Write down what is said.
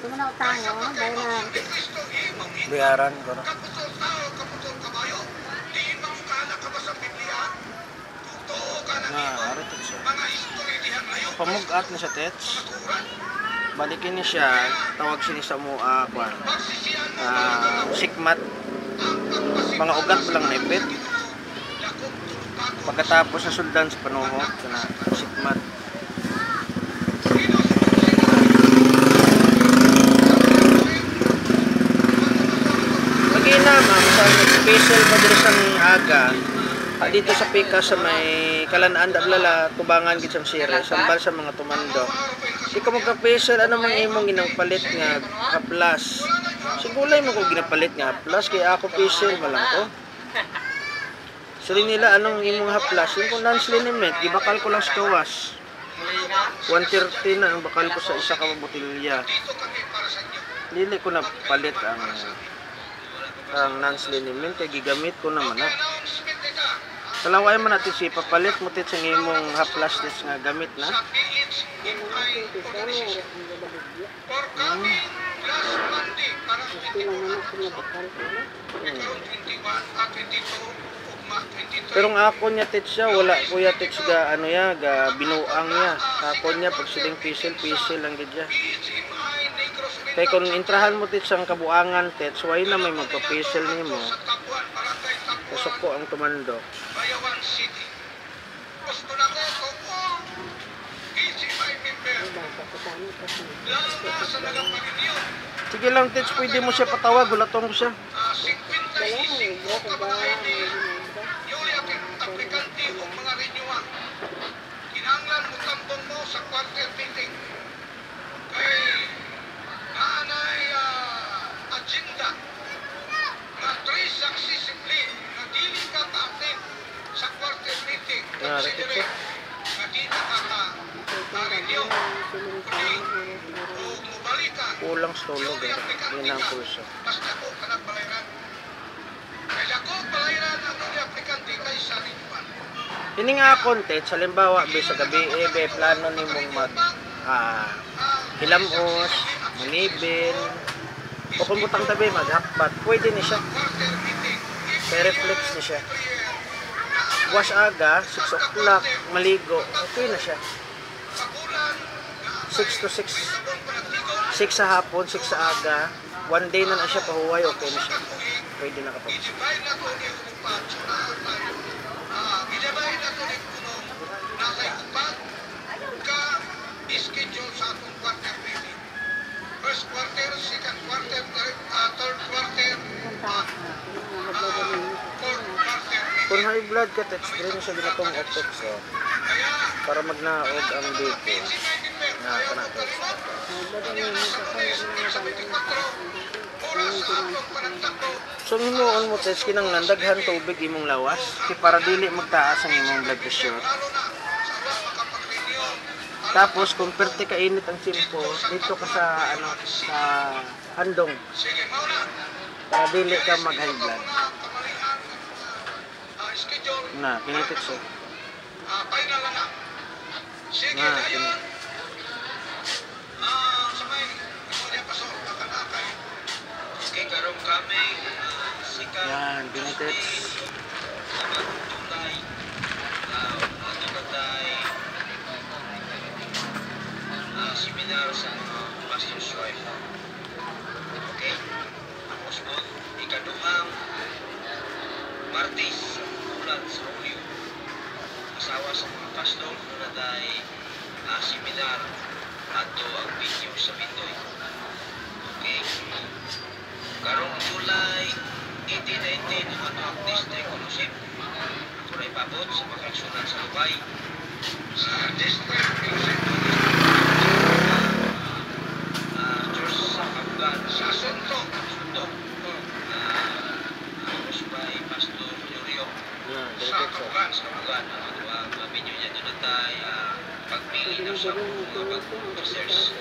Tumanaw tango, bayaran. Bayaran ko na. Arito siya. Pamugat na siya, Tets. Balikin niya siya. Tawag siya sa mua, sikmat. Mga ugat mo lang naipit. Pagkatapos sa suldan sa panuhot, na sikmat. Magina, ma'am, sa special padresan aga. Dito sa pika sa may kalanaan daglala tubangan gid sa sire sambal sa mga tumando. Di ka magka-special ano man imong ginangpalit nga haplas. Sigulay mo ko ginapalit nga haplas kay ako special malang ko. Sili nila anong imong haplas, yung kung non-sliniment, gibakal ko lang sa kawas. 130 na ang bakal ko sa isa ka botilya. Dili ko na palit ang non-sliniment kay gigamit ko naman na. Kalaway man natin si papalit mo tit sa imong haplas tit nga gamit na. Pero ang ako niya tit siya, wala kuya tit ga ano ya, ga binuang niya. Ako niya pag siling pisil lang gid ya. Kay kung intrahan mo tit sang kabuangan tit, why na may magpa-pisil nimo. Pasok ko ang tumando. Sige lang, Tits, pwede mo siya patawag, gulatong ko siya. Kinanglan mo tampon mo sa quarter meeting. Kay nanay agenda na 3 successively na dili ka ta-attend sa quarter meeting. Considering na di na ka-renew o mubalikan kulang sa tulog yun ang pulso. Basta ko kanagbalayran. Kaya ko balayran ang nung aplikante kay sa renewal. Ini nga content, sa limbawa, sa gabi, plano ni mong hilamos, manibin, o kung butang tabi, maghakbat, pwede ni siya. Reflex ni siya. Wash aga, 6 o'clock, maligo, okay na siya. 6 to 6. 6 sa hapon, 6 sa aga, 1 day na siya pahuway, okay na siya. Pwede na kapag. Ginabahin na ito ni Punong nasa ikupan ka-schedule sa atong quarter meeting. First quarter, second quarter, third quarter, fourth quarter meeting. Kung high blood ka, text rin siya ginatong optex para magnaog ang dito. Kanapos. So himuon mo test kinanglan daghan tubig imong lawas kay para dili magtaas ang imong blood pressure. Tapos kung perti ka init ang simpo dito ka sa sa handong. Para dili ka mag high blood. Na, kinitik siya. Na, karong kami yan, binitit seminar sa pastor's wife. Okay? Tapos mo, ikaduhang Martes sa bulan sa Hulyo, asawa sa mga pastor na tayo seminar ato ang video sa Bindoy. Okay? Karong July 18-19 ang ato ang district fellowship. Ako na ipabot sa makaksyonan sa Lubay. Sa district fellowship Diyos sa Kabugan sa Sunto. Musbay Pastor Yorio sa Kabugan. Ang ato ang video niya doon tayo pagpili ng sa mga pag-officers.